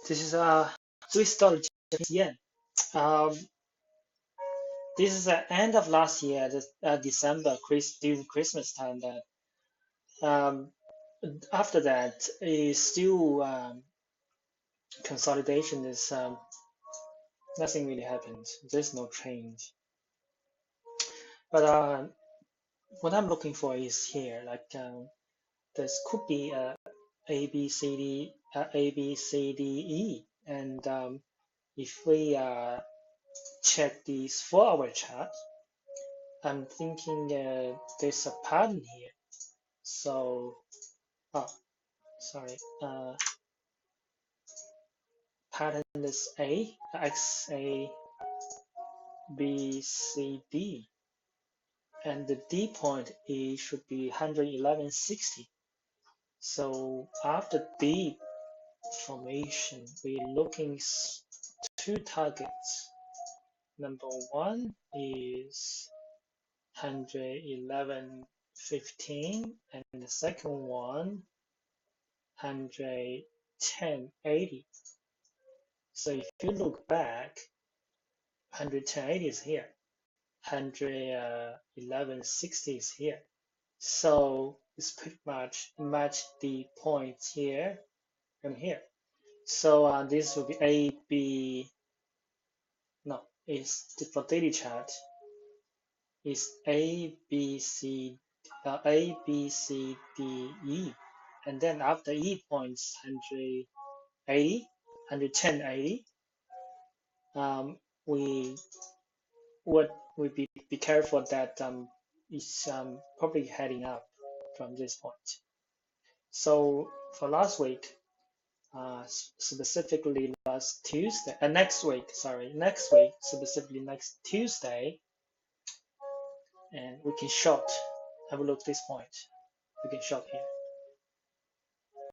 This is $3 Japanese yen. This is the end of last year, December, during Christmas time. That after that is still consolidation. Is nothing really happened. There's no change. But what I'm looking for is here, like this could be A B C D E, and if we check this 4-hour chart, I'm thinking there's a pattern here. So, oh, sorry, pattern is X, A, B, C, D, and the D point should be 111.60. So after D formation, we're looking two targets. Number one is 111.15, and the second one 110.80. So if you look back, 110.80 is here, 111.60 is here. So it's pretty much match the points here and here. So this will be A, B, no, it's for daily chart. Is A, B, C, D, E. And then after E points 180, 110.80, we would be careful that it's probably heading up from this point. So for last week, specifically last Tuesday, next week, specifically next Tuesday, and we can short. Have a look at this point. We can short here.